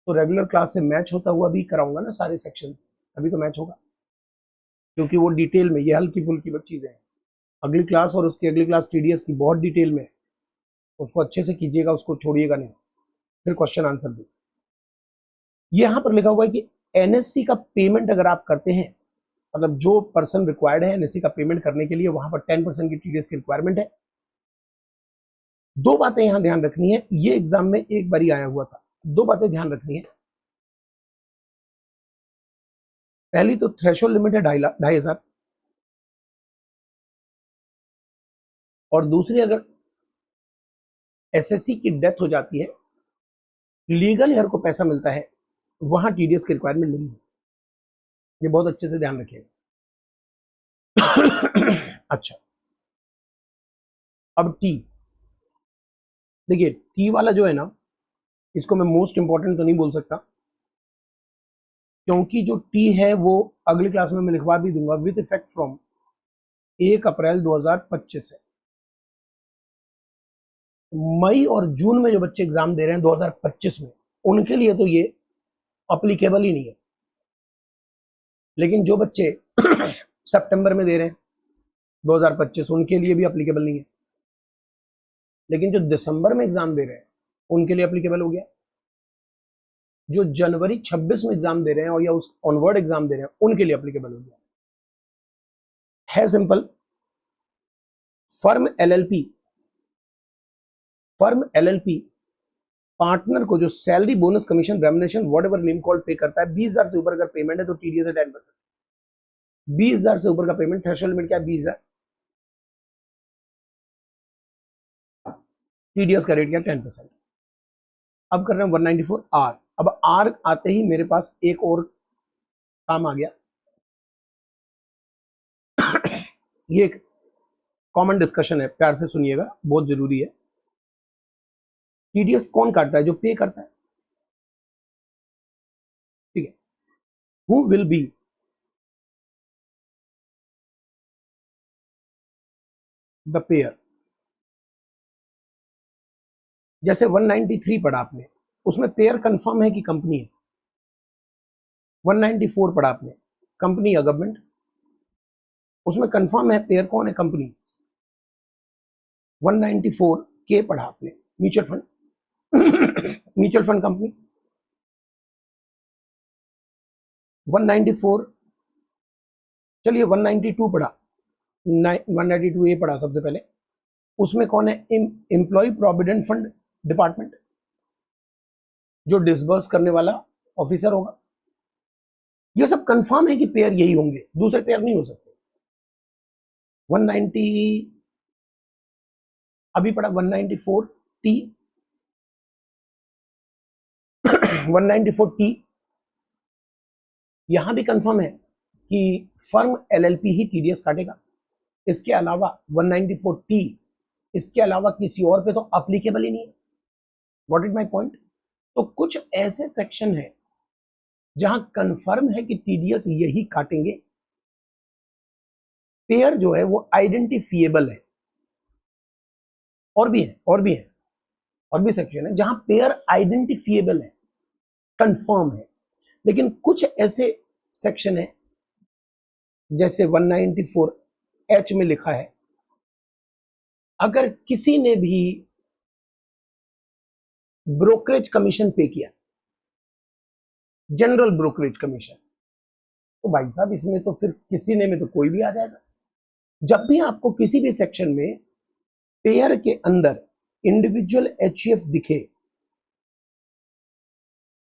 तो रेगुलर क्लास से मैच होता हुआ भी कराऊंगा ना सारे सेक्शंस, अभी तो मैच होगा, क्योंकि वो डिटेल में, ये हल्की फुल्की बट चीजें हैं। अगली क्लास और उसकी अगली क्लास टीडीएस की बहुत डिटेल में, उसको अच्छे से कीजिएगा, उसको छोड़िएगा नहीं, फिर क्वेश्चन आंसर दे। यहाँ पर लिखा हुआ है कि एनएससी का पेमेंट अगर आप करते हैं, मतलब जो पर्सन रिक्वायर्ड है एनएससी का पेमेंट करने के लिए, वहां पर 10% की टीडीएस की रिक्वायरमेंट है। दो बातें यहां ध्यान रखनी है, ये एग्जाम में एक बार ही आया हुआ था, दो बातें ध्यान रखनी है। पहली तो थ्रेशोल्ड लिमिट है 2,500, और दूसरी अगर एसएससी की डेथ हो जाती है, लीगल हेयर को पैसा मिलता है, वहां टीडीएस की रिक्वायरमेंट नहीं है, ये बहुत अच्छे से ध्यान रखिएगा। अच्छा, अब टी, देखिए टी वाला जो है ना, इसको मैं मोस्ट इंपॉर्टेंट तो नहीं बोल सकता, क्योंकि जो टी है वो अगली क्लास में मैं लिखवा भी दूंगा, विद इफेक्ट फ्रॉम 1 अप्रैल 2025 है। मई और जून में जो बच्चे एग्जाम दे रहे हैं 2025 में, उनके लिए तो ये अप्लीकेबल ही नहीं है। लेकिन जो बच्चे सितंबर में दे रहे हैं 2025, उनके लिए भी अप्लीकेबल नहीं है। लेकिन जो दिसंबर में एग्जाम दे रहे हैं उनके लिए अप्लीकेबल हो गया। जो जनवरी 26 में एग्जाम दे रहे हैं और या उस ऑनवर्ड एग्जाम दे रहे हैं उनके लिए अप्लीकेबल हो गया है। सिंपल, फर्म एलएलपी पार्टनर को जो salary, bonus, commission, remuneration, whatever name called पे करता है, 20,000 से ऊपर अगर पेमेंट है तो टीडीएस है 10%। 20,000 से ऊपर का पेमेंट, थ्रेशोल्ड लिमिट क्या है 20,000, टीडीएस का रेट क्या 10%। अब कर रहे हैं 194 आर। अब आर आते ही मेरे पास एक और काम आ गया, ये कॉमन डिस्कशन है, प्यार से सुनिएगा, बहुत जरूरी है। टीडीएस कौन काटता है? जो पे करता है, ठीक है। Who will be the pair? जैसे 193 पढ़ा आपने, उसमें पेयर कंफर्म है कि कंपनी है। 194 पढ़ा आपने, कंपनी या गवर्नमेंट, उसमें कंफर्म है पेयर कौन है? कंपनी। 194 के पढ़ा आपने, mutual fund mutual fund company. 194, चलिए 192 पढ़ा, 192 ए पढ़ा सबसे पहले, उसमें कौन है? एम्प्लॉय प्रोविडेंट फंड डिपार्टमेंट, जो डिसबर्स करने वाला ऑफिसर होगा। ये सब कंफर्म है कि पेयर यही होंगे, दूसरे पेयर नहीं हो सकते। 190 अभी पढ़ा, 194 टी 194 टी, यहां भी कंफर्म है कि फर्म एलएलपी ही टीडीएस काटेगा। इसके अलावा 194 टी, इसके अलावा किसी और पे तो अप्लीकेबल ही नहीं है। What is my point? तो कुछ ऐसे सेक्शन है जहां कंफर्म है कि टीडीएस यही काटेंगे। पेयर जो है वो आइडेंटिफिएबल है। और भी सेक्शन है जहां पेयर आइडेंटिफिएबल है, कंफर्म है। लेकिन कुछ ऐसे सेक्शन है, जैसे 194 एच में लिखा है, अगर किसी ने भी ब्रोकरेज कमीशन पे किया, जनरल ब्रोकरेज कमीशन, तो भाई साहब इसमें तो फिर किसी ने में तो कोई भी आ जाएगा। जब भी आपको किसी भी सेक्शन में पेयर के अंदर इंडिविजुअल एचयूएफ दिखे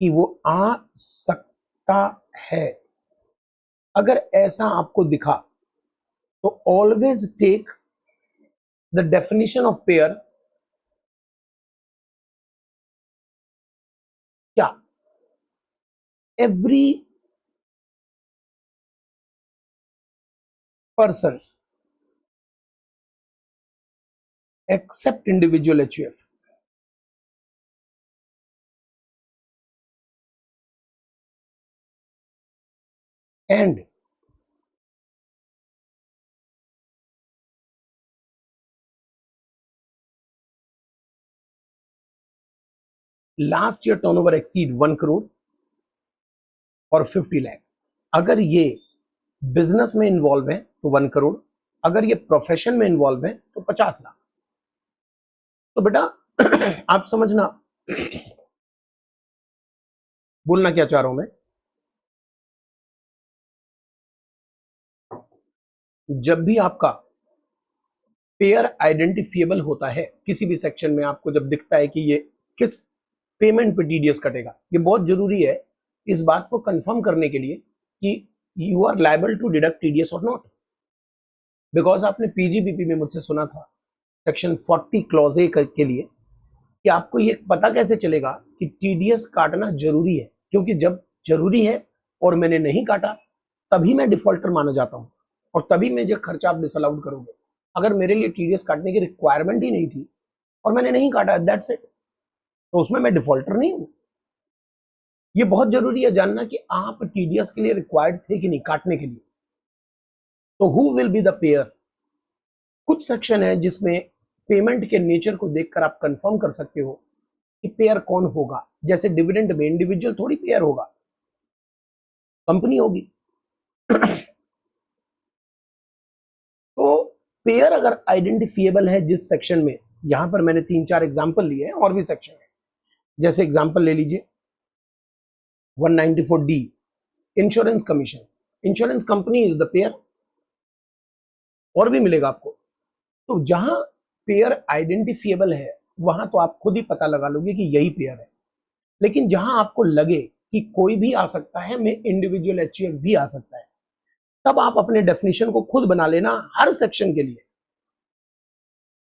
कि वो आ सकता है, अगर ऐसा आपको दिखा तो always take the definition of payer क्या? Every person except individual HUF and last year turnover exceed 1 crore और 50 लाख। अगर ये बिजनेस में इन्वॉल्व है तो 1 करोड़, अगर ये प्रोफेशन में इन्वॉल्व है तो 50 लाख। तो बेटा आप समझना बोलना क्या चाह रहा हूं मैं। जब भी आपका पेयर आइडेंटिफिएबल होता है किसी भी सेक्शन में, आपको जब दिखता है कि ये किस पेमेंट पे टीडीएस कटेगा, ये बहुत जरूरी है इस बात को कंफर्म करने के लिए कि you are liable to deduct TDS और नॉट। बिकॉज आपने पीजीबीपी में मुझसे सुना था सेक्शन 40 क्लॉज ए के लिए कि आपको ये पता कैसे चलेगा कि टीडीएस काटना जरूरी है, क्योंकि जब जरूरी है और मैंने नहीं काटा तभी मैं डिफॉल्टर माना जाता हूं और तभी मुझे खर्चा आप डिसअलाउड करोगे। अगर मेरे लिए टीडीएस काटने की रिक्वायरमेंट ही नहीं थी और मैंने नहीं काटा, दैट्स इट, तो उसमें मैं डिफॉल्टर नहीं हूं। ये बहुत जरूरी है जानना कि आप टीडीएस के लिए रिक्वायर्ड थे कि नहीं काटने के लिए। तो who will be the pair? कुछ सेक्शन है जिसमें पेमेंट के नेचर को देखकर आप कंफर्म कर सकते हो कि पेयर कौन होगा। जैसे डिविडेंड में इंडिविजुअल थोड़ी पेयर होगा, कंपनी होगी। तो पेयर अगर आइडेंटिफिएबल है जिस सेक्शन में, यहां पर मैंने 3-4 एग्जांपल लिए हैं, और भी सेक्शन है। जैसे एग्जांपल ले लीजिए 194 D, insurance commission, insurance company is the pair, और भी मिलेगा आपको। तो जहां पेयर आइडेंटिफिएबल है वहां तो आप खुद ही पता लगा लोगे कि यही पेयर है। लेकिन जहां आपको लगे कि कोई भी आ सकता है, में इंडिविजुअल एचयूएफ भी आ सकता है, तब आप अपने डेफिनेशन को खुद बना लेना हर सेक्शन के लिए।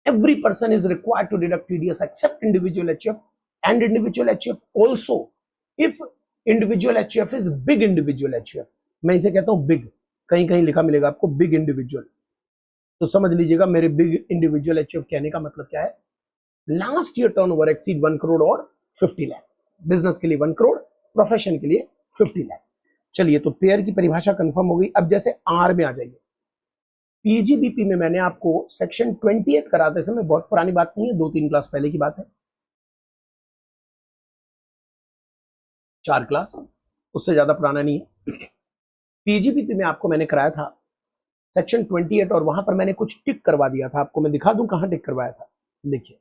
Every person is required to deduct TDS except individual HUF and individual HUF also if individual HUF is big individual HUF. मैं इसे कहता हूं बिग, कहीं कहीं लिखा मिलेगा आपको बिग इंडिविजुअल। तो समझ लीजिएगा मेरे बिग इंडिविजुअल अचीव कहने का मतलब क्या है, last year turnover exceed 1 crore और 50 लाख, बिजनेस के लिए 1 करोड़, प्रोफेशन के लिए 50 लाख। चलिए, तो पेयर की परिभाषा कंफर्म हो गई। अब जैसे आर में आ जाइए। पीजीबीपी में मैंने आपको सेक्शन 28 कराते समय, बहुत पुरानी बात नहीं है, 2-3 क्लास पहले की बात है, 4 क्लास, उससे ज्यादा पुराना नहीं है। पीजीबीपी में आपको मैंने कराया था सेक्शन 28 और वहां पर मैंने कुछ टिक करवा दिया था। आपको मैं दिखा दूं कहां टिक करवाया था। देखिए,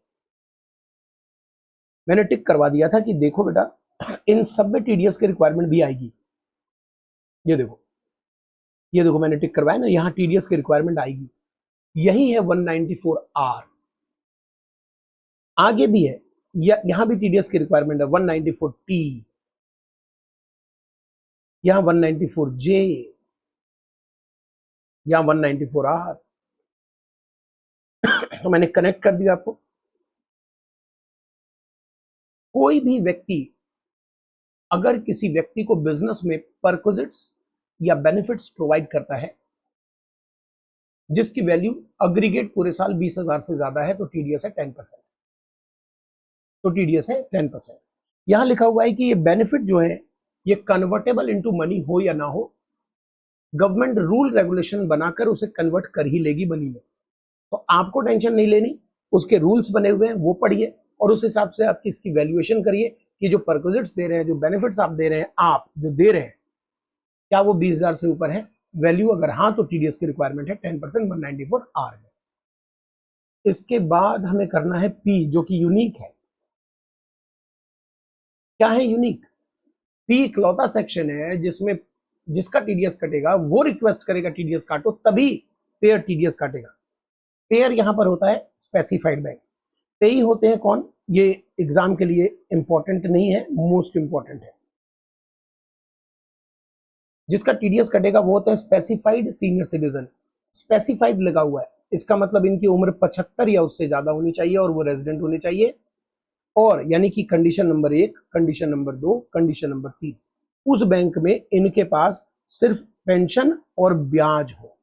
मैंने टिक करवा दिया था कि देखो बेटा, इन सब में टीडीएस की रिक्वायरमेंट भी आएगी। ये देखो मैंने टिक करवाया ना, यहां टीडीएस की रिक्वायरमेंट आएगी। यही है 194R। आगे भी है, यहां भी टीडीएस की रिक्वायरमेंट है, 194T, यहां 194J, यहां 194R। तो मैंने कनेक्ट कर दिया आपको। कोई भी व्यक्ति अगर किसी व्यक्ति को बिजनेस में परक्विजिट्स या बेनिफिट्स प्रोवाइड करता है जिसकी वैल्यू अग्रीगेट पूरे साल 20,000 से ज्यादा है, तो टीडीएस है 10%। तो टीडीएस है 10%। यहां लिखा हुआ है कि ये बेनिफिट जो है ये कन्वर्टेबल इनटू मनी हो या ना हो, गवर्नमेंट रूल रेगुलेशन बनाकर उसे कन्वर्ट कर ही लेगी मनी में। तो आपको टेंशन नहीं लेनी, उसके रूल्स बने हुए हैं वो पढ़िए और उस हिसाब से आप इसकी वैल्यूएशन करिए कि जो परक्विजिट्स दे रहे हैं, जो बेनिफिट्स आप दे रहे हैं, आप जो दे रहे हैं, क्या वो 20,000 से ऊपर है वैल्यू? अगर हाँ, तो टीडीएस की रिक्वायरमेंट है 10%, 194R है। इसके बाद हमें करना है पी, जो कि यूनिक है। क्या है यूनिक? पी इकलौता सेक्शन है जिसका टीडीएस कटेगा वो रिक्वेस्ट करेगा टीडीएस काटो, तभी पेयर टीडीएस काटेगा। पेयर यहां पर होता है स्पेसिफाइड बैंक। पेई होते हैं कौन? ये एग्जाम के लिए इंपॉर्टेंट नहीं है, मोस्ट इंपॉर्टेंट है। जिसका टीडीएस कटेगा वो होता है स्पेसिफाइड सीनियर सिटीजन। स्पेसिफाइड लगा हुआ है, इसका मतलब इनकी उम्र 75 या उससे ज्यादा होनी चाहिए और वो रेजिडेंट होने चाहिए। और यानी कि condition number 1, condition number 2, condition number 3, उस बैंक में इनके पास सिर्फ पेंशन और ब्याज हो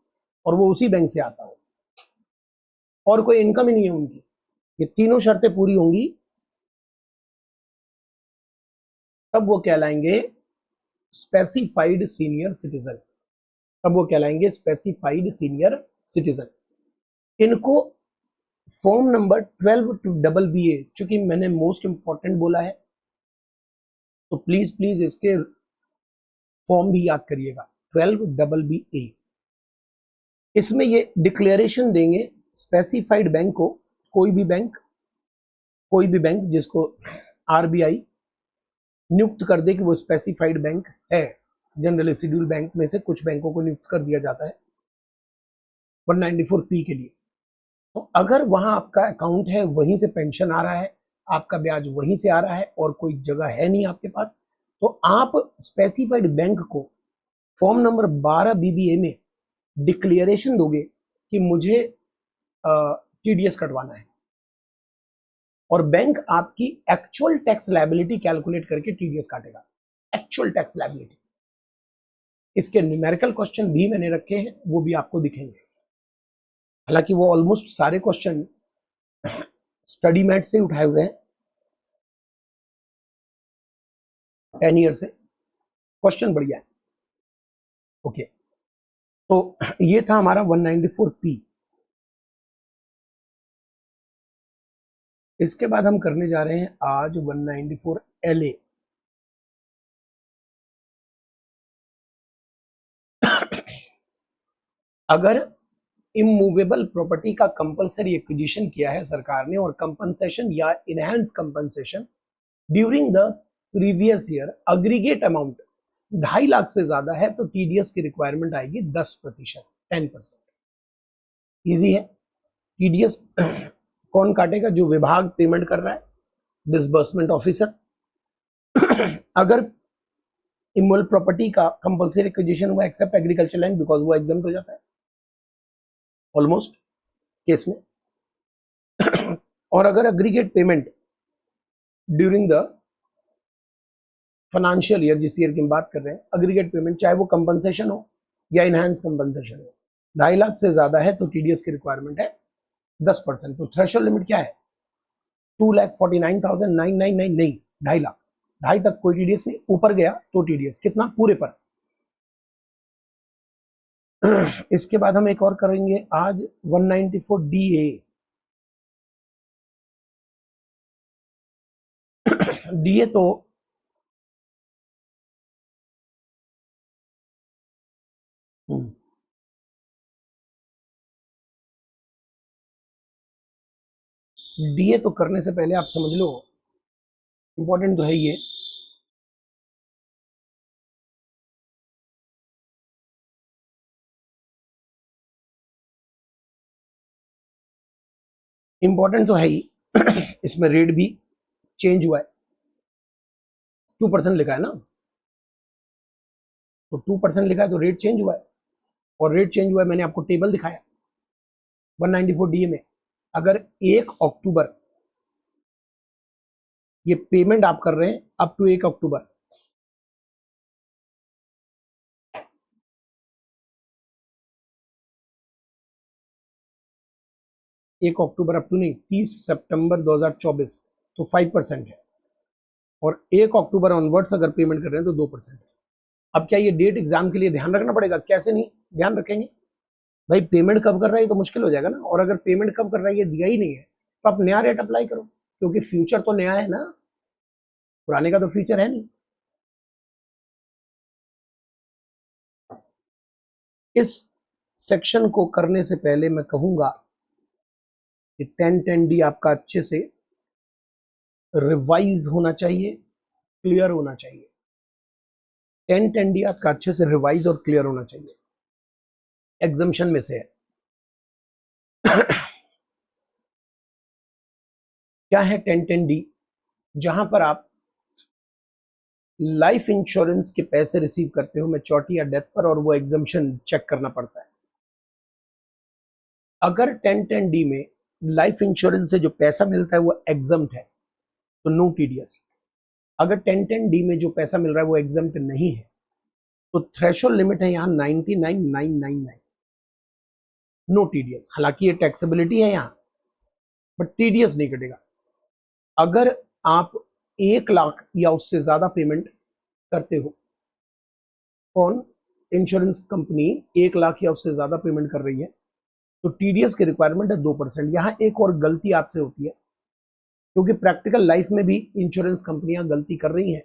और वो उसी बैंक से आता हो और कोई इनकम ही नहीं है उनकी। ये तीनों शर्तें पूरी होंगी तब वो कहलाएंगे स्पेसिफाइड सीनियर सिटीजन। तब वो कहलाएंगे स्पेसिफाइड सीनियर सिटीजन। इनको form number 12 two double B A, चूंकि मैंने मोस्ट इंपॉर्टेंट बोला है तो प्लीज प्लीज इसके फॉर्म भी याद करिएगा, 12 डबल बी ए। इसमें ये डिक्लेरेशन देंगे स्पेसिफाइड बैंक को, कोई भी बैंक जिसको आरबीआई नियुक्त कर दे कि वो स्पेसिफाइड बैंक है। जनरली शेड्यूल बैंक में से कुछ बैंकों को नियुक्त कर दिया जाता है 194P के लिए। तो अगर वहां आपका अकाउंट है, वहीं से पेंशन आ रहा है, आपका ब्याज वहीं से आ रहा है और कोई जगह है नहीं आपके पास, तो आप स्पेसिफाइड बैंक को फॉर्म नंबर 12 बीबीए में डिक्लेरेशन दोगे कि मुझे टीडीएस कटवाना है और बैंक आपकी एक्चुअल टैक्स लायबिलिटी कैलकुलेट करके टीडीएस काटेगा। Actual tax liability. इसके न्यूमेरिकल क्वेश्चन भी मैंने रखे हैं, वो भी आपको दिखेंगे। हालांकि वो ऑलमोस्ट सारे क्वेश्चन स्टडी मैट से उठाए हुए हैं, 10 ईयर से। क्वेश्चन बढ़िया है। ओके, तो ये था हमारा 194P। इसके बाद हम करने जा रहे हैं आज 194LA। अगर इमूवेबल प्रॉपर्टी का कंपलसरी एक्विजिशन किया है सरकार ने और कंपनसेशन या enhance compensation during the previous year aggregate amount 2.5 lakh से ज्यादा है, तो टीडीएस की रिक्वायरमेंट आएगी 10%, 10%। इजी है। टीडीएस कौन काटेगा? जो विभाग पेमेंट कर रहा है, डिसबर्समेंट ऑफिसर। अगर इमूवेबल प्रॉपर्टी का कंपलसरी एक्विजिशन हुआ एक्सेप्ट एग्रीकल्चर लैंड, बिकॉज वो एग्जाम्प्ट हो जाता है ऑलमोस्ट केस में। और अगर aggregate payment during the financial year, जिस ईयर की हम बात कर रहे हैं, अग्रीगेट पेमेंट चाहे वो कंपनसेशन हो या इनहेंस कंपनसेशन हो, 2.5 लाख से ज्यादा है तो टीडीएस की रिक्वायरमेंट है 10%। तो थ्रेशोल्ड लिमिट क्या है? 2,49,999 नहीं, 2.5 लाख। 2.5 तक कोई टीडीएस नहीं, ऊपर गया तो टीडीएस। कितना? पूरे पर। इसके बाद हम एक और करेंगे आज 194 DA। डीए तो डीए तो करने से पहले आप समझ लो, इंपॉर्टेंट तो है ये, इंपॉर्टेंट तो है ही। इसमें रेट भी चेंज हुआ है, 2% लिखा है ना, तो 2% लिखा है तो रेट चेंज हुआ है। और रेट चेंज हुआ है, मैंने आपको टेबल दिखाया 194 डीए में। अगर 1 अक्टूबर ये पेमेंट आप कर रहे हैं, अप टू 1 अक्टूबर, अप टू नहीं, 30 सितंबर 2024, तो 5% है। और 1 अक्टूबर ऑनवर्ड्स अगर पेमेंट कर रहे हैं तो 2% है। अब क्या ये डेट एग्जाम के लिए ध्यान रखना पड़ेगा? कैसे नहीं ध्यान रखेंगे भाई, पेमेंट कब कर रहा है तो मुश्किल हो जाएगा ना। और अगर पेमेंट कब कर रहा है ये दिया ही नहीं है तो आप नया रेट अप्लाई करो, क्योंकि फ्यूचर तो नया है ना, पुराने का तो फ्यूचर है नहीं। इस सेक्शन को करने से पहले मैं कहूंगा कि 1010D आपका अच्छे से रिवाइज होना चाहिए, क्लियर होना चाहिए। 1010D आपका अच्छे से रिवाइज और क्लियर होना चाहिए। एग्जम्पशन में से है। क्या है 1010D? जहां पर आप लाइफ इंश्योरेंस के पैसे रिसीव करते हो मैच्योरिटी या डेथ पर, और वो एग्जम्पशन चेक करना पड़ता है। अगर 1010D में लाइफ इंश्योरेंस से जो पैसा मिलता है वो एग्जम्प्ट है तो नो टीडीएस। अगर 1010D में जो पैसा मिल रहा है वो एग्जम्प्ट नहीं है तो थ्रेशोल्ड लिमिट है यहाँ 99,999, नो टीडीएस। हालांकि ये टैक्सेबिलिटी है यहाँ, बट टीडीएस नहीं कटेगा। अगर आप 1 लाख या उससे ज्यादा पेमेंट करते हो, कौन? इंश्योरेंस कंपनी 1 लाख या उससे ज्यादा पेमेंट कर रही है तो टीडीएस की रिक्वायरमेंट है 2%। यहां एक और गलती आपसे होती है, क्योंकि प्रैक्टिकल लाइफ में भी इंश्योरेंस कंपनियां गलती कर रही हैं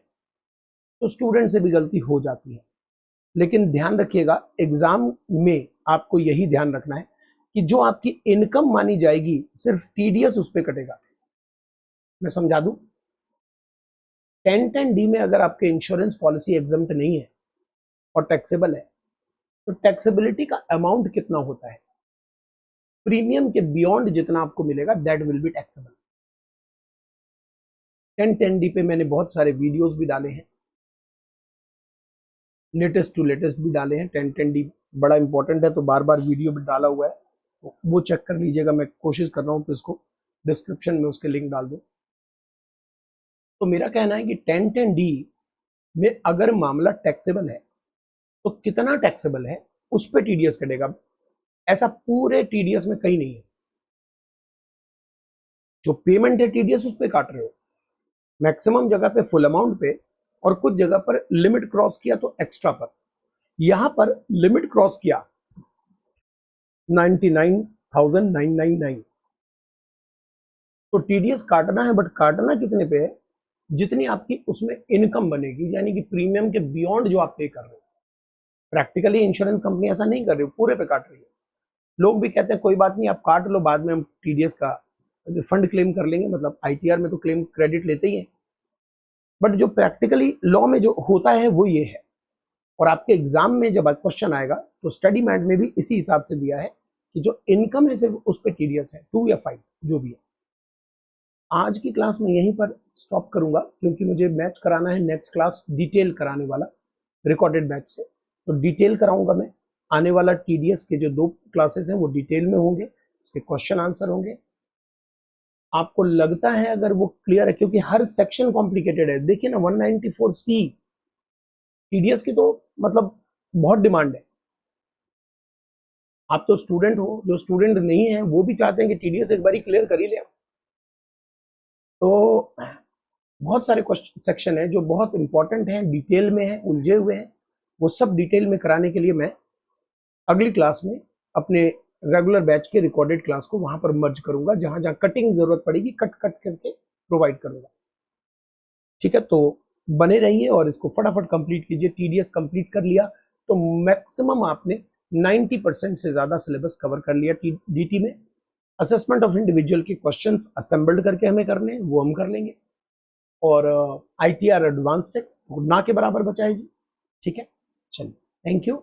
तो स्टूडेंट से भी गलती हो जाती है। लेकिन ध्यान रखिएगा, एग्जाम में आपको यही ध्यान रखना है कि जो आपकी इनकम मानी जाएगी सिर्फ टीडीएस उस पर कटेगा। मैं समझा दूं, 1010D में अगर आपके इंश्योरेंस पॉलिसी एग्जम्प्ट नहीं है और टैक्सेबल है तो टैक्सेबिलिटी का अमाउंट कितना होता है? प्रीमियम के बियॉन्ड जितना आपको मिलेगा that will be taxable. 1010D पे मैंने बहुत सारे वीडियोस भी डाले हैं, लेटेस्ट टू लेटेस्ट भी डाले हैं। 1010D बड़ा इंपॉर्टेंट है तो बार बार वीडियो भी डाला हुआ है, तो वो चेक कर लीजिएगा। मैं कोशिश कर रहा हूँ तो इसको डिस्क्रिप्शन में उसके लिंक डाल दूं। तो मेरा कहना है कि 1010D में अगर मामला टैक्सेबल है तो कितना टैक्सेबल है उस पर टीडीएस कटेगा। ऐसा पूरे टीडीएस में कहीं नहीं है। जो पेमेंट है टीडीएस उस पर काट रहे हो, मैक्सिमम जगह पे फुल अमाउंट पे, और कुछ जगह पर लिमिट क्रॉस किया तो एक्स्ट्रा पर। यहां पर लिमिट क्रॉस किया 99,999, तो टीडीएस काटना है, बट काटना कितने पे है? जितनी आपकी उसमें इनकम बनेगी, यानी कि प्रीमियम के बियॉन्ड जो आप पे कर रहे हो। प्रैक्टिकली इंश्योरेंस कंपनी ऐसा नहीं कर रही, पूरे पे काट रही है। लोग भी कहते हैं कोई बात नहीं आप काट लो, बाद में हम टीडीएस का फंड क्लेम कर लेंगे, मतलब आईटीआर में तो क्लेम क्रेडिट लेते ही हैं। बट जो प्रैक्टिकली लॉ में जो होता है वो ये है, और आपके एग्जाम में जब क्वेश्चन आएगा तो स्टडी मैट में भी इसी हिसाब से दिया है कि जो इनकम है सिर्फ उस पर टीडीएस है, 2 या 5 जो भी है। आज की क्लास में यहीं पर स्टॉप करूंगा, क्योंकि मुझे मैच कराना है नेक्स्ट क्लास डिटेल कराने वाला, रिकॉर्डेड बैच से। तो डिटेल कराऊंगा मैं। आने वाला टीडीएस के जो 2 क्लासेस हैं वो डिटेल में होंगे, उसके क्वेश्चन आंसर होंगे। आपको लगता है अगर वो क्लियर है, क्योंकि हर सेक्शन कॉम्प्लिकेटेड है। देखिए ना 194C टीडीएस की तो मतलब बहुत डिमांड है। आप तो स्टूडेंट हो, जो स्टूडेंट नहीं है वो भी चाहते हैं कि टीडीएस एक बार क्लियर कर ही ले। तो बहुत सारे क्वेश्चन सेक्शन है जो बहुत इंपॉर्टेंट हैं, डिटेल में है, उलझे हुए हैं, वो सब डिटेल में कराने के लिए मैं अगली क्लास में अपने रेगुलर बैच के रिकॉर्डेड क्लास को वहां पर मर्ज करूंगा, जहां जहां कटिंग जरूरत पड़ेगी कट कट करके प्रोवाइड करूंगा। ठीक है, तो बने रहिए और इसको फटाफट कंप्लीट कीजिए। टीडीएस कंप्लीट कर लिया तो मैक्सिमम आपने 90% से ज्यादा सिलेबस कवर कर लिया डीटी में। असेसमेंट ऑफ इंडिविजुअल के क्वेश्चंस असेंबल्ड करके हमें करने हैं, वो हम कर लेंगे। और आईटीआर एडवांस टेक्स्ट ना के बराबर बचा है जी। ठीक है, चलिए, थैंक यू।